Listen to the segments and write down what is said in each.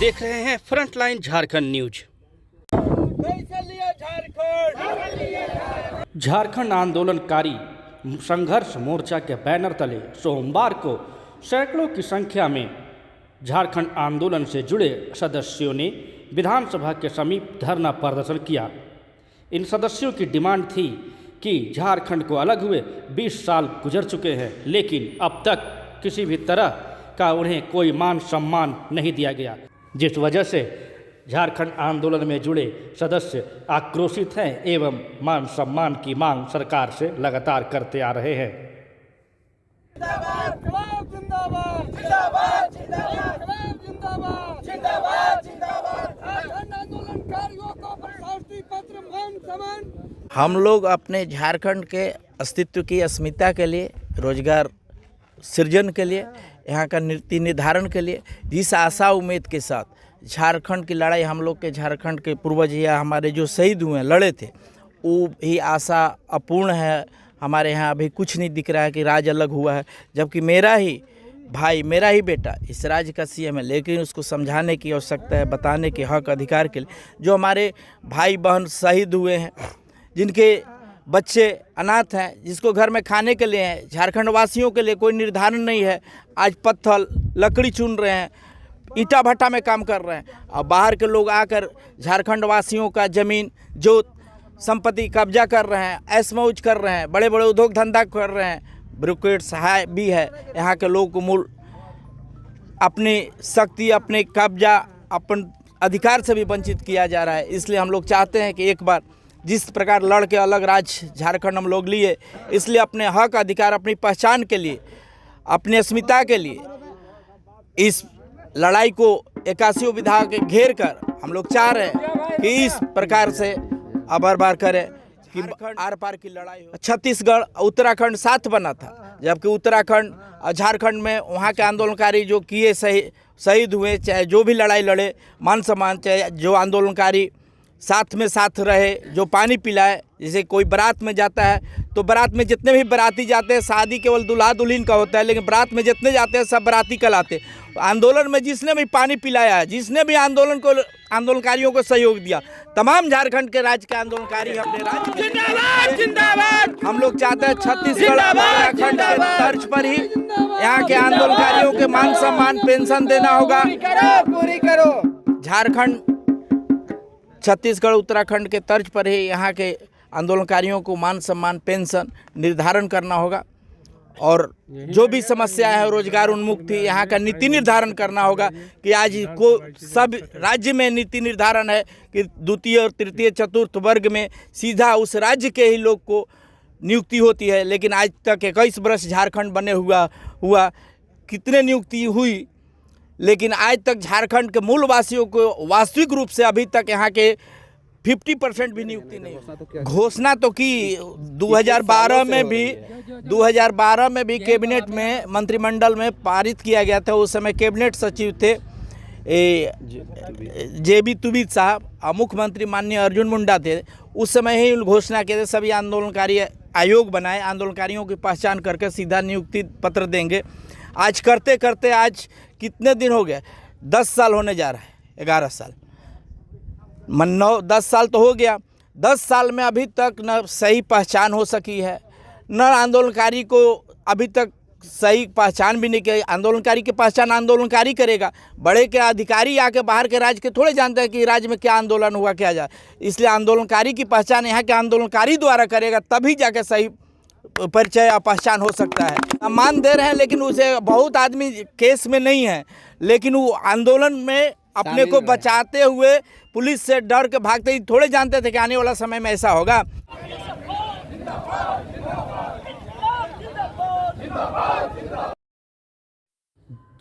देख रहे हैं फ्रंटलाइन झारखंड न्यूज। झारखंड आंदोलनकारी संघर्ष मोर्चा के बैनर तले सोमवार को सैकड़ों की संख्या में झारखंड आंदोलन से जुड़े सदस्यों ने विधानसभा के समीप धरना प्रदर्शन किया। इन सदस्यों की डिमांड थी कि झारखंड को अलग हुए 20 साल गुजर चुके हैं, लेकिन अब तक किसी भी तरह का उन्हें कोई मान सम्मान नहीं दिया गया, जिस वजह से झारखंड आंदोलन में जुड़े सदस्य आक्रोशित हैं एवं मान सम्मान की मांग सरकार से लगातार करते आ रहे हैं। हम लोग अपने झारखंड के अस्तित्व की अस्मिता के लिए, रोजगार सृजन के लिए, यहाँ का नीति निर्धारण के लिए जिस आशा उम्मीद के साथ झारखंड की लड़ाई, हम लोग के झारखंड के पूर्वज या हमारे जो शहीद हुए लड़े थे, वो ही आशा अपूर्ण है। हमारे यहाँ अभी कुछ नहीं दिख रहा है कि राज अलग हुआ है, जबकि मेरा ही भाई, मेरा ही बेटा इस राज्य का सीएम है, लेकिन उसको समझाने की आवश्यकता है, बताने के हक अधिकार के लिए। जो हमारे भाई बहन शहीद हुए हैं, जिनके बच्चे अनाथ हैं, जिसको घर में खाने के लिए हैं, झारखंड वासियों के लिए कोई निर्धारण नहीं है। आज पत्थर लकड़ी चुन रहे हैं, ईटा भट्टा में काम कर रहे हैं, और बाहर के लोग आकर झारखंड वासियों का ज़मीन जो संपत्ति कब्जा कर रहे हैं, ऐश मौज कर रहे हैं, बड़े बड़े उद्योग धंधा कर रहे हैं। ब्रोकरेट सहाय भी है। यहाँ के लोगों को मूल अपनी शक्ति, अपने कब्जा, अपन अधिकार से भी वंचित किया जा रहा है। इसलिए हम लोग चाहते हैं कि एक बार जिस प्रकार लड़ के अलग राज्य झारखंड हम लोग लिए, इसलिए अपने हक अधिकार, अपनी पहचान के लिए, अपनी अस्मिता के लिए इस लड़ाई को 81 विधा के घेर कर हम लोग चाह रहे हैं कि इस प्रकार से बार करें कि आर पार की लड़ाई हो। छत्तीसगढ़ उत्तराखंड साथ बना था, जबकि उत्तराखंड और झारखंड में वहाँ के आंदोलनकारी जो किए शहीद हुए, चाहे जो भी लड़ाई लड़े, मान सम्मान, चाहे जो आंदोलनकारी साथ में साथ रहे, जो पानी पिलाए। जैसे कोई बारात में जाता है तो बारात में जितने भी बाराती जाते हैं, शादी केवल दूल्हा दुल्हन का होता है, लेकिन बारात में जितने जाते हैं सब बाराती कहलाते। आंदोलन में जिसने भी पानी पिलाया है, जिसने भी आंदोलनकारियों को सहयोग दिया, तमाम झारखंड के राज्य के आंदोलनकारी अपने राज्य जिंदाबाद। हम लोग चाहते हैं छत्तीसगढ़ उत्तराखंड के तर्ज पर ही यहाँ के आंदोलनकारियों के मान सम्मान, पेंशन देना होगा। पूरी करो। झारखंड, छत्तीसगढ़ उत्तराखंड के तर्ज पर ही यहाँ के आंदोलनकारियों को मान सम्मान, पेंशन निर्धारण करना होगा, और जो भी समस्या है, रोजगार उन्मुक्ति, यहाँ का नीति निर्धारण करना होगा। कि आज को सब राज्य में नीति निर्धारण है कि द्वितीय और तृतीय चतुर्थ वर्ग में सीधा उस राज्य के ही लोग को नियुक्ति होती है, लेकिन आज तक 21 वर्ष झारखंड बने हुआ कितने नियुक्ति हुई, लेकिन आज तक झारखंड के मूलवासियों को वास्तविक रूप से अभी तक यहाँ के 50% भी नियुक्ति नहीं। घोषणा तो की 2012 में भी कैबिनेट में, मंत्रिमंडल में पारित किया गया था। उस समय कैबिनेट सचिव थे JB तुबिद साहब, मुख्यमंत्री माननीय अर्जुन मुंडा थे। उस समय ही घोषणा किए थे सभी आंदोलनकारी आयोग बनाए, आंदोलनकारियों की पहचान करके सीधा नियुक्ति पत्र देंगे। आज करते करते आज कितने दिन हो गए, 10 साल होने जा रहा है, 11 साल, 10 साल तो हो गया। 10 साल में अभी तक न सही पहचान हो सकी है, न आंदोलनकारी को अभी तक सही पहचान भी नहीं की। आंदोलनकारी की पहचान आंदोलनकारी करेगा, बड़े के अधिकारी आके बाहर के राज्य के थोड़े जानते हैं कि राज्य में क्या आंदोलन हुआ, क्या जा। इसलिए आंदोलनकारी की पहचान यहाँ के आंदोलनकारी द्वारा करेगा, तभी जाके सही परिचय या पहचान हो सकता है। मान दे रहे हैं, लेकिन उसे बहुत आदमी केस में नहीं है, लेकिन वो आंदोलन में अपने को बचाते हुए पुलिस से डर के भागते ही थोड़े जानते थे कि आने वाला समय में ऐसा होगा।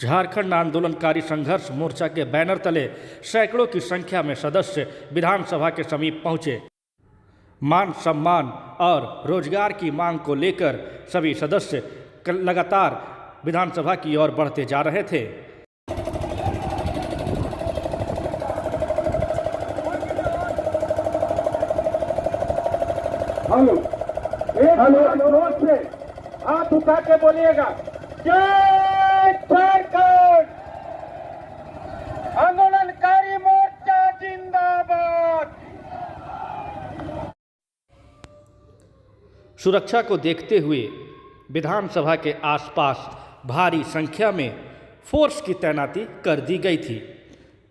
झारखंड आंदोलनकारी संघर्ष मोर्चा के बैनर तले सैकड़ों की संख्या में सदस्य विधानसभा के समीप पहुंचे। मान सम्मान और रोजगार की मांग को लेकर सभी सदस्य लगातार विधानसभा की ओर बढ़ते जा रहे थे। हेलो, से हाथ उठा के बोलिएगा, जय झारखंड। आंदोलन सुरक्षा को देखते हुए विधानसभा के आसपास भारी संख्या में फोर्स की तैनाती कर दी गई थी।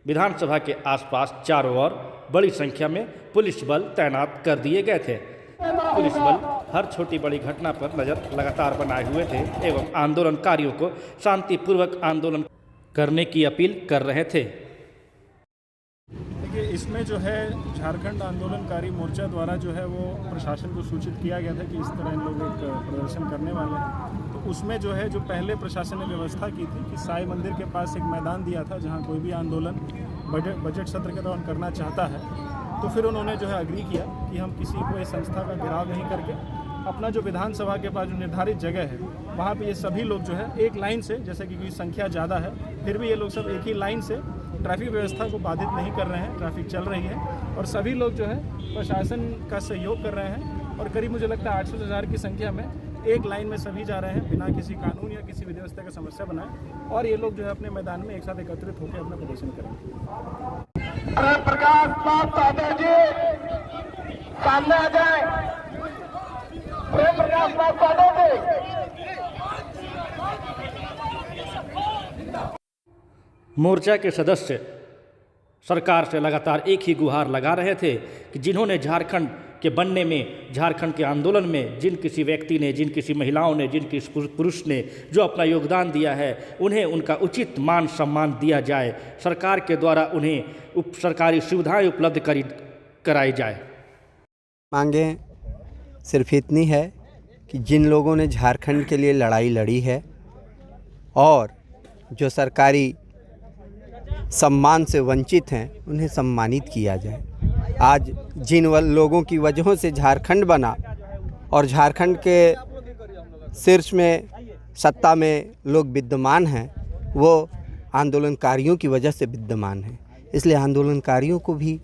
विधानसभा के आसपास चारों ओर बड़ी संख्या में पुलिस बल तैनात कर दिए गए थे। पुलिस बल हर छोटी बड़ी घटना पर नज़र लगातार बनाए हुए थे एवं आंदोलनकारियों को शांतिपूर्वक आंदोलन करने की अपील कर रहे थे। देखिए, इसमें जो है झारखंड आंदोलनकारी मोर्चा द्वारा जो है वो प्रशासन को सूचित किया गया था कि इस तरह इन लोग एक प्रदर्शन करने वाले हैं। तो उसमें जो है जो पहले प्रशासन ने व्यवस्था की थी कि साई मंदिर के पास एक मैदान दिया था जहां कोई भी आंदोलन बजट सत्र के दौरान करना चाहता है तो फिर उन्होंने जो है अग्री किया कि हम किसी को इस संस्था का घेराव नहीं करके अपना जो विधानसभा के पास जो निर्धारित जगह है वहाँ पे ये सभी लोग जो है एक लाइन से, जैसे कि संख्या ज़्यादा है फिर भी ये लोग सब एक ही लाइन से ट्रैफिक व्यवस्था को बाधित नहीं कर रहे हैं। ट्रैफिक चल रही है और सभी लोग जो है प्रशासन का सहयोग कर रहे हैं और करीब मुझे लगता है 800 से 1000 की संख्या में एक लाइन में सभी जा रहे हैं बिना किसी कानून या किसी व्यवस्था का समस्या बनाए और ये लोग जो है अपने मैदान में एक साथ एकत्रित होकर अपना प्रदर्शन करेंगे। अरे प्रकाश साहब सादे जी सामने आ जाए। प्रेम प्रकाश साहब सादे जी। मोर्चा के सदस्य सरकार से लगातार एक ही गुहार लगा रहे थे कि जिन्होंने झारखंड के बनने में, झारखंड के आंदोलन में जिन किसी व्यक्ति ने, जिन किसी महिलाओं ने, जिन किसी पुरुष ने जो अपना योगदान दिया है उन्हें उनका उचित मान सम्मान दिया जाए। सरकार के द्वारा उन्हें सरकारी सुविधाएं उपलब्ध कराई जाए। मांगे सिर्फ इतनी है कि जिन लोगों ने झारखंड के लिए लड़ाई लड़ी है और जो सरकारी सम्मान से वंचित हैं उन्हें सम्मानित किया जाए। आज जिन लोगों की वजहों से झारखंड बना और झारखंड के शीर्ष में सत्ता में लोग विद्यमान हैं वो आंदोलनकारियों की वजह से विद्यमान हैं। इसलिए आंदोलनकारियों को भी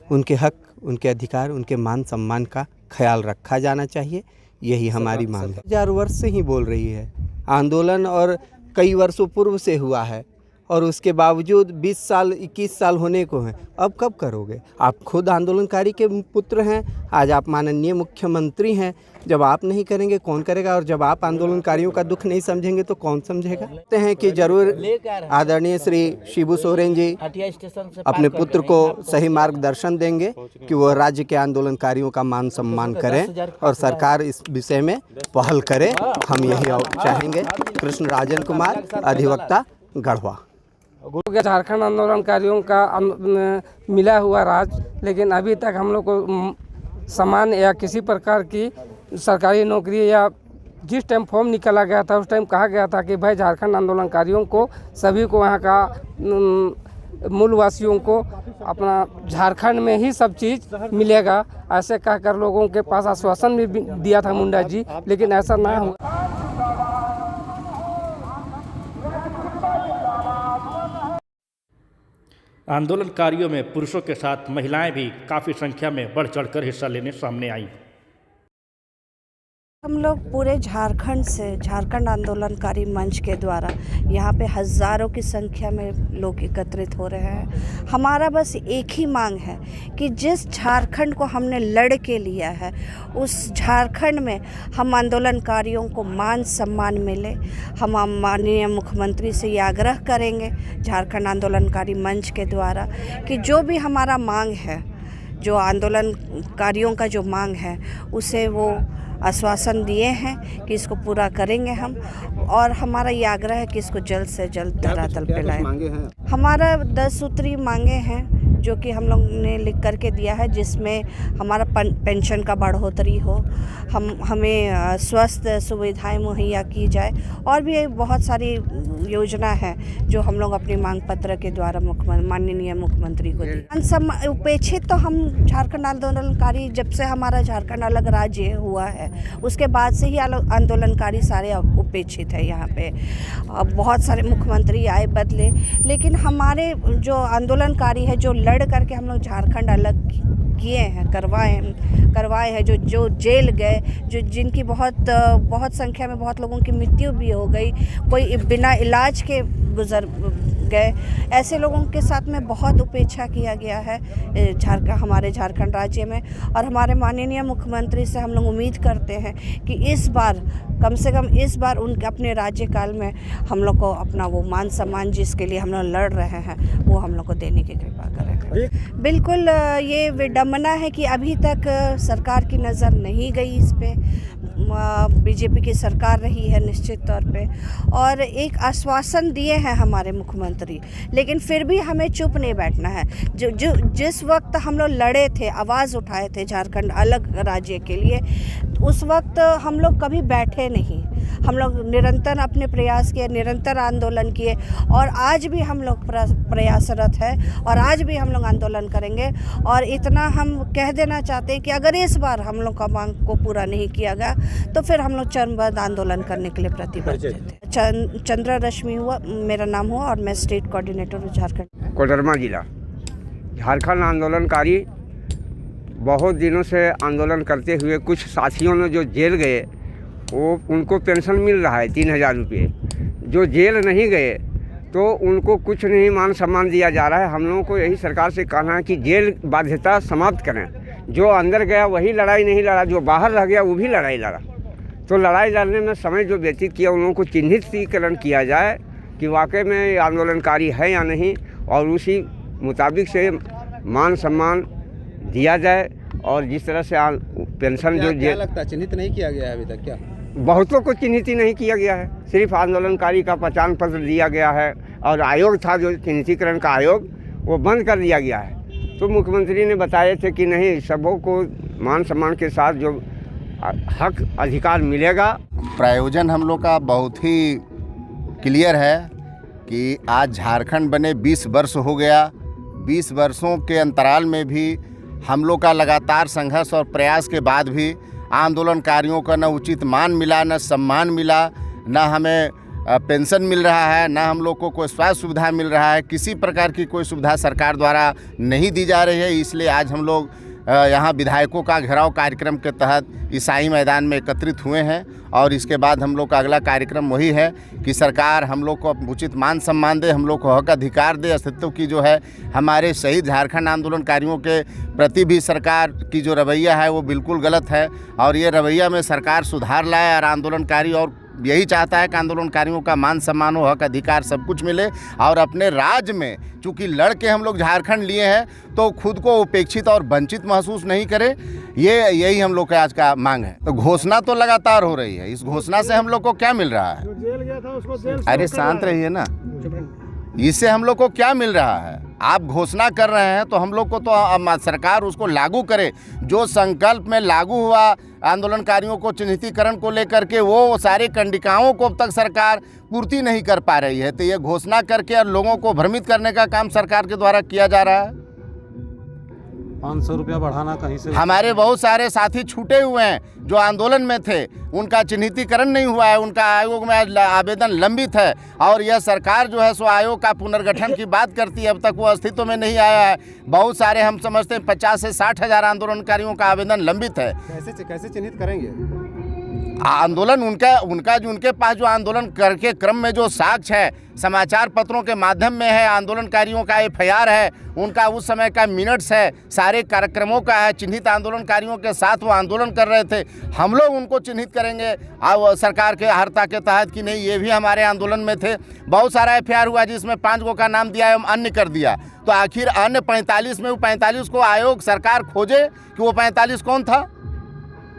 उनके हक, उनके अधिकार, उनके मान सम्मान का ख्याल रखा जाना चाहिए। यही हमारी मांग है। 1000 वर्ष से ही बोल रही है आंदोलन और कई वर्षों पूर्व से हुआ है और उसके बावजूद 20 साल 21 साल होने को हैं। अब कब करोगे? आप खुद आंदोलनकारी के पुत्र हैं, आज आप माननीय मुख्यमंत्री हैं। जब आप नहीं करेंगे कौन करेगा? और जब आप आंदोलनकारियों का दुख नहीं समझेंगे तो कौन समझेगा? कहते हैं कि जरूर आदरणीय श्री शिबू सोरेन जी अपने पुत्र को सही मार्गदर्शन देंगे कि वो राज्य के आंदोलनकारियों का मान सम्मान करें और सरकार इस विषय में पहल करे। हम यही चाहेंगे। कृष्ण राजन कुमार, अधिवक्ता, गढ़वा। झारखंड आंदोलनकारियों का मिला हुआ राज, लेकिन अभी तक हम लोग को समान या किसी प्रकार की सरकारी नौकरी या जिस टाइम फॉर्म निकाला गया था उस टाइम कहा गया था कि भाई झारखंड आंदोलनकारियों को सभी को वहाँ का मूलवासियों को अपना झारखंड में ही सब चीज़ मिलेगा, ऐसे कहकर लोगों के पास आश्वासन भी दिया था मुंडा जी, लेकिन ऐसा ना हुआ। आंदोलनकारियों में पुरुषों के साथ महिलाएं भी काफ़ी संख्या में बढ़ चढ़कर हिस्सा लेने सामने आई। हम लोग पूरे झारखंड से, झारखंड आंदोलनकारी मंच के द्वारा यहाँ पे हज़ारों की संख्या में लोग एकत्रित हो रहे हैं। हमारा बस एक ही मांग है कि जिस झारखंड को हमने लड़ के लिया है उस झारखंड में हम आंदोलनकारियों को मान सम्मान मिले। हम माननीय मुख्यमंत्री से ये आग्रह करेंगे झारखंड आंदोलनकारी मंच के द्वारा कि जो भी हमारा मांग है, जो आंदोलनकारियों का जो मांग है उसे वो आश्वासन दिए हैं कि इसको पूरा करेंगे हम, और हमारा ये आग्रह है कि इसको जल्द से जल्द धरातल पे लाएं। हमारा 10 सूत्री मांगे हैं जो कि हम लोग ने लिख करके दिया है, जिसमें हमारा पेंशन का बढ़ोतरी हो, हमें स्वास्थ्य सुविधाएं मुहैया की जाए और भी बहुत सारी योजना है जो हम लोग अपनी मांग पत्र के द्वारा माननीय मुख्यमंत्री को दी। उपेक्षित तो हम झारखंड आंदोलनकारी, जब से हमारा झारखंड अलग राज्य हुआ है उसके बाद से ही आंदोलनकारी सारे उपेक्षित है। यहाँ पे बहुत सारे मुख्यमंत्री आए बदले, लेकिन हमारे जो आंदोलनकारी है, जो लड़ करके हम लोग झारखंड अलग किए हैं, करवाए हैं, जो जेल गए, जो जिनकी बहुत संख्या में बहुत लोगों की मृत्यु भी हो गई, कोई बिना इलाज के गुजर गए, ऐसे लोगों के साथ में बहुत उपेक्षा किया गया है हमारे झारखंड राज्य में। और हमारे माननीय मुख्यमंत्री से हम लोग उम्मीद करते हैं कि इस बार कम से कम इस बार उनके अपने राज्यकाल में हम लोग को अपना वो मान सम्मान जिसके लिए हम लोग लड़ रहे हैं वो हम लोग को देने की कृपा करेंगे। बिल्कुल ये विडम्बना है कि अभी तक सरकार की नज़र नहीं गई इस पे। बीजेपी की सरकार रही है निश्चित तौर पे, और एक आश्वासन दिए हैं हमारे मुख्यमंत्री, लेकिन फिर भी हमें चुप नहीं बैठना है। जिस वक्त हम लोग लड़े थे, आवाज़ उठाए थे झारखंड अलग राज्य के लिए, उस वक्त हम लोग कभी बैठे नहीं। हम लोग निरंतर अपने प्रयास किए, निरंतर आंदोलन किए, और आज भी हम लोग प्रयासरत है और आज भी हम लोग आंदोलन करेंगे। और इतना हम कह देना चाहते हैं कि अगर इस बार हम लोग का मांग को पूरा नहीं किया गया तो फिर हम लोग चरणबद्ध आंदोलन करने के लिए प्रतिबद्ध थे। चंद्रा रश्मि हुआ मेरा नाम हुआ और मैं स्टेट कोऑर्डिनेटर हूँ झारखंड कोडरमा जिला। झारखंड आंदोलनकारी बहुत दिनों से आंदोलन करते हुए कुछ साथियों ने जो जेल गए वो उनको पेंशन मिल रहा है 3000 रुपये। जो जेल नहीं गए तो उनको कुछ नहीं मान सम्मान दिया जा रहा है। हम लोगों को यही सरकार से कहना है कि जेल बाध्यता समाप्त करें। जो अंदर गया वही लड़ाई नहीं लड़ा, जो बाहर रह गया वो भी लड़ाई लड़ा। तो लड़ाई लड़ने में समय जो व्यतीत किया उन लोगों को चिन्हितीकरण किया जाए कि वाकई में ये आंदोलनकारी है या नहीं, और उसी मुताबिक से मान सम्मान दिया जाए। और जिस तरह से पेंशन क्या लगता है चिन्हित नहीं किया गया है अभी तक? क्या बहुतों को चिन्हित नहीं किया गया है, सिर्फ आंदोलनकारी का पहचान पत्र दिया गया है, और आयोग था जो चिन्हितीकरण का आयोग वो बंद कर दिया गया है। तो मुख्यमंत्री ने बताए थे कि नहीं, सबों को मान सम्मान के साथ जो हक अधिकार मिलेगा। प्रायोजन हम लोग का बहुत ही क्लियर है कि आज झारखंड बने 20 वर्ष हो गया। 20 वर्षों के अंतराल में भी हम लोग का लगातार संघर्ष और प्रयास के बाद भी आंदोलनकारियों का न उचित मान मिला, न सम्मान मिला, न हमें पेंशन मिल रहा है, न हम लोग को कोई स्वास्थ्य सुविधा मिल रहा है। किसी प्रकार की कोई सुविधा सरकार द्वारा नहीं दी जा रही है। इसलिए आज हम लोग यहाँ विधायकों का घेराव कार्यक्रम के तहत ईसाई मैदान में एकत्रित हुए हैं। और इसके बाद हम लोग का अगला कार्यक्रम वही है कि सरकार हम लोग को उचित मान सम्मान दे, हम लोग को हक अधिकार दे। अस्तित्व की जो है हमारे शहीद झारखंड आंदोलनकारियों के प्रति भी सरकार की जो रवैया है वो बिल्कुल गलत है, और ये रवैया में सरकार सुधार लाए। और आंदोलनकारी और यही चाहता है कि आंदोलनकारियों का मान सम्मान हो, हक अधिकार सब कुछ मिले, और अपने राज्य में चूँकि लड़ के हम लोग झारखंड लिए हैं तो खुद को उपेक्षित और वंचित महसूस नहीं करे। यही हम लोग का आज का मांग है। तो घोषणा तो लगातार हो रही है, इस घोषणा से हम लोग को क्या मिल रहा है? अरे शांत रहिए ना, इससे हम लोग को क्या मिल रहा है? आप घोषणा कर रहे हैं तो हम लोग को तो सरकार उसको लागू करे। जो संकल्प में लागू हुआ आंदोलनकारियों को चिन्हितीकरण को लेकर के, वो सारे कंडिकाओं को अब तक सरकार पूर्ति नहीं कर पा रही है। तो ये घोषणा करके और लोगों को भ्रमित करने का काम सरकार के द्वारा किया जा रहा है। 500 रुपया बढ़ाना कहीं से? हमारे बहुत सारे साथी छूटे हुए हैं जो आंदोलन में थे, उनका चिन्हितीकरण नहीं हुआ है, उनका आयोग में आवेदन लंबित है। और यह सरकार जो है सो आयोग का पुनर्गठन की बात करती है, अब तक वो अस्तित्व में नहीं आया है। बहुत सारे हम समझते हैं 50 से 60 हज़ार आंदोलनकारियों का आवेदन लंबित है। कैसे चिन्हित करेंगे? आंदोलन उनका जो उनके पास जो आंदोलन करके क्रम में जो साक्ष्य है, समाचार पत्रों के माध्यम में है, आंदोलनकारियों का FIR है, उनका उस समय का मिनट्स है, सारे कार्यक्रमों का है। चिन्हित आंदोलनकारियों के साथ वो आंदोलन कर रहे थे, हम लोग उनको चिन्हित करेंगे अब सरकार के अर्हता के तहत कि नहीं ये भी हमारे आंदोलन में थे। बहुत सारा FIR हुआ जिसमें 5 गो का नाम दिया एवं अन्य कर दिया। तो आखिर अन्य 45 में वो 45 को आयोग सरकार खोजे कि वो 45 कौन था।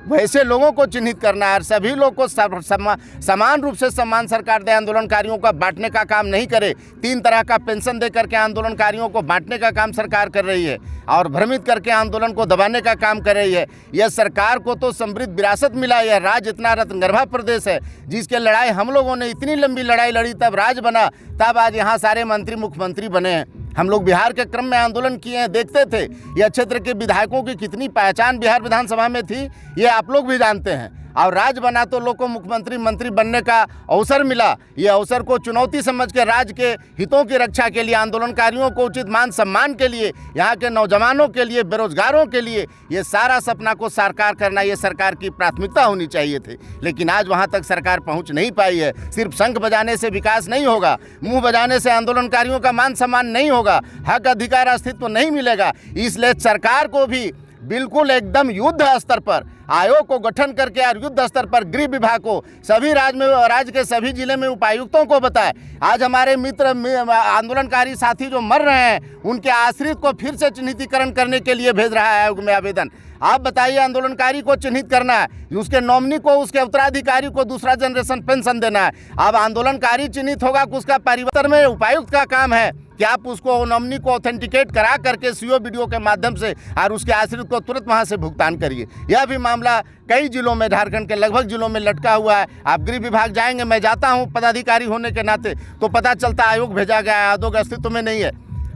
वैसे लोगों को चिन्हित करना है, सभी लोग को समान रूप से सम्मान सरकार दे, आंदोलनकारियों का बांटने का काम नहीं करे। 3 तरह का पेंशन दे करके आंदोलनकारियों को बांटने का काम सरकार कर रही है और भ्रमित करके आंदोलन को दबाने का काम कर रही है। यह सरकार को तो समृद्ध विरासत मिला, यह राज्य इतना रत्नगर्भा प्रदेश है जिसके लड़ाई हम लोगों ने इतनी लंबी लड़ाई लड़ी, तब राज्य बना, तब आज यहाँ सारे मंत्री मुख्यमंत्री बने हैं। हम लोग बिहार के क्रम में आंदोलन किए हैं, देखते थे यह क्षेत्र के विधायकों की कितनी पहचान बिहार विधानसभा में थी, ये आप लोग भी जानते हैं। और राज्य बना तो लोग को मुख्यमंत्री मंत्री बनने का अवसर मिला। ये अवसर को चुनौती समझ के राज्य के हितों की रक्षा के लिए, आंदोलनकारियों को उचित मान सम्मान के लिए, यहाँ के नौजवानों के लिए, बेरोजगारों के लिए ये सारा सपना को साकार करना ये सरकार की प्राथमिकता होनी चाहिए थी। लेकिन आज वहाँ तक सरकार पहुँच नहीं पाई है। सिर्फ शंख बजाने से विकास नहीं होगा, मुँह बजाने से आंदोलनकारियों का मान सम्मान नहीं होगा, हक अधिकार अस्तित्व नहीं मिलेगा। इसलिए सरकार को भी बिल्कुल एकदम युद्ध स्तर पर आयोग को गठन करके और युद्ध स्तर पर गृह विभाग को सभी राज्य के सभी जिले में उपायुक्तों को बताए। आज हमारे मित्र आंदोलनकारी साथी जो मर रहे हैं उनके आश्रित को फिर से चिन्हितीकरण करने के लिए भेज रहा है आयोग में आवेदन। आप बताइए, आंदोलनकारी को चिन्हित करना है, उसके नॉमिनी को, उसके उत्तराधिकारी को दूसरा जनरेशन पेंशन देना है। अब आंदोलनकारी चिन्हित होगा, उसका परिवर्तन में उपायुक्त का काम है कि आप उसको नॉमिनी को ऑथेंटिकेट करा करके सीओ वीडियो के माध्यम से और उसके आश्रित को तुरंत वहां से भुगतान करिए। यह भी मामला कई जिलों में, झारखंड के लगभग जिलों में लटका हुआ है। आप गृह विभाग जाएंगे, मैं जाता हूं पदाधिकारी होने के नाते, तो पता चलता आयोग भेजा गया है, आयोग अस्तित्व में नहीं है।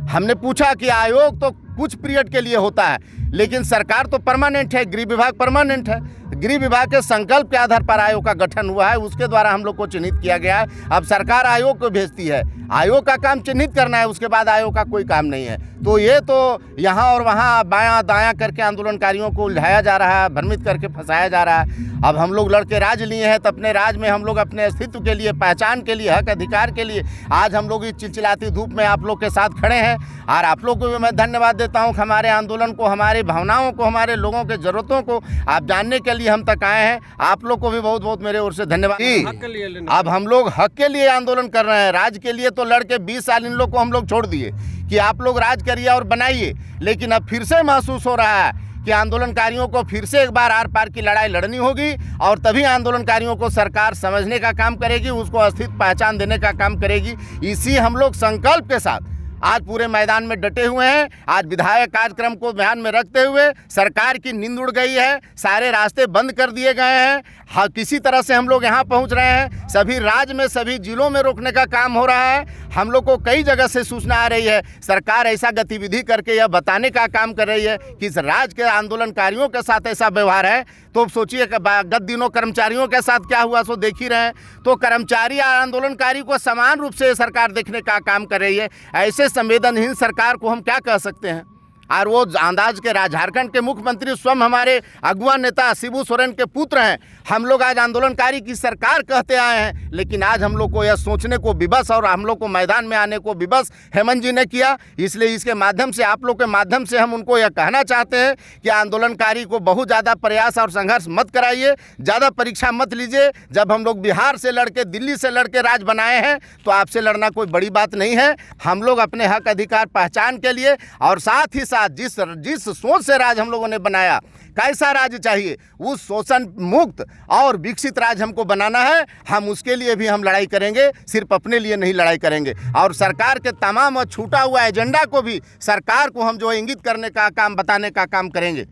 हमने पूछा कि आयोग तो कुछ पीरियड के लिए होता है, लेकिन सरकार तो परमानेंट है, गृह विभाग परमानेंट है। गृह विभाग के संकल्प के आधार पर आयोग का गठन हुआ है, उसके द्वारा हम लोग को चिन्हित किया गया है। अब सरकार आयोग को भेजती है, आयोग का काम चिन्हित करना है, उसके बाद आयोग का कोई काम नहीं है। तो ये तो यहाँ और वहाँ बायां दायां करके आंदोलनकारियों को उलझाया जा रहा है, भ्रमित करके फंसाया जा रहा है। अब हम लोग लड़के राज लिए हैं, तो अपने राज में हम लोग अपने अस्तित्व के लिए, पहचान के लिए, हक अधिकार के लिए आज हम लोग इस चिलचिलाती धूप में आप लोग के साथ खड़े हैं। और आप लोग को भी मैं धन्यवाद देता हूँ कि हमारे आंदोलन को, हमारी भावनाओं को, हमारे लोगों के ज़रूरतों को आप जानने के लिए हम तक आए हैं। आप लोग को भी बहुत बहुत मेरे ओर से धन्यवाद। अब हम लोग हक के लिए आंदोलन कर रहे हैं, राज के लिए तो लड़के 20 साल इन लोग को हम लोग छोड़ दिए कि आप लोग राज करिए और बनाइए। लेकिन अब फिर से महसूस हो रहा है कि आंदोलनकारियों को फिर से एक बार आर पार की लड़ाई लड़नी होगी और तभी आंदोलनकारियों को सरकार समझने का काम करेगी, उसको अस्तित्व पहचान देने का काम करेगी। इसी हम लोग संकल्प के साथ आज पूरे मैदान में डटे हुए हैं। आज विधायक कार्यक्रम को ध्यान में रखते हुए सरकार की नींद उड़ गई है, सारे रास्ते बंद कर दिए गए हैं। हाँ, किसी तरह से हम लोग यहाँ पहुँच रहे हैं। सभी राज्य में, सभी जिलों में रोकने का काम हो रहा है। हम लोग को कई जगह से सूचना आ रही है, सरकार ऐसा गतिविधि करके यह बताने का काम कर रही है कि इस राज्य के आंदोलनकारियों के साथ ऐसा व्यवहार है। तो सोचिए कि गत दिनों कर्मचारियों के साथ क्या हुआ, सो देख ही रहे हैं। तो कर्मचारी और आंदोलनकारी को समान रूप से सरकार देखने का काम कर रही है। ऐसे संवेदनहीन सरकार को हम क्या कह सकते हैं। और वो अंदाज के झारखंड के मुख्यमंत्री स्वयं हमारे अगुआ नेता शिबू सोरेन के पुत्र हैं। हम लोग आज आंदोलनकारी की सरकार कहते आए हैं, लेकिन आज हम लोग को यह सोचने को विवश और हम लोग को मैदान में आने को विवश हेमंत जी ने किया। इसलिए इसके माध्यम से, आप लोग के माध्यम से हम उनको यह कहना चाहते हैं कि आंदोलनकारी को बहुत ज़्यादा प्रयास और संघर्ष मत कराइए, ज़्यादा परीक्षा मत लीजिए। जब हम लोग बिहार से लड़के, दिल्ली से लड़के राज बनाए हैं, तो आपसे लड़ना कोई बड़ी बात नहीं है। हम लोग अपने हक अधिकार पहचान के लिए और साथ ही जिस सोच से राज हम लोगों ने बनाया, कैसा राज्य चाहिए, उस शोषण मुक्त और विकसित राज्य हमको बनाना है। हम उसके लिए भी हम लड़ाई करेंगे, सिर्फ अपने लिए नहीं लड़ाई करेंगे। और सरकार के तमाम छूटा हुआ एजेंडा को भी सरकार को हम जो इंगित करने का काम, बताने का काम करेंगे।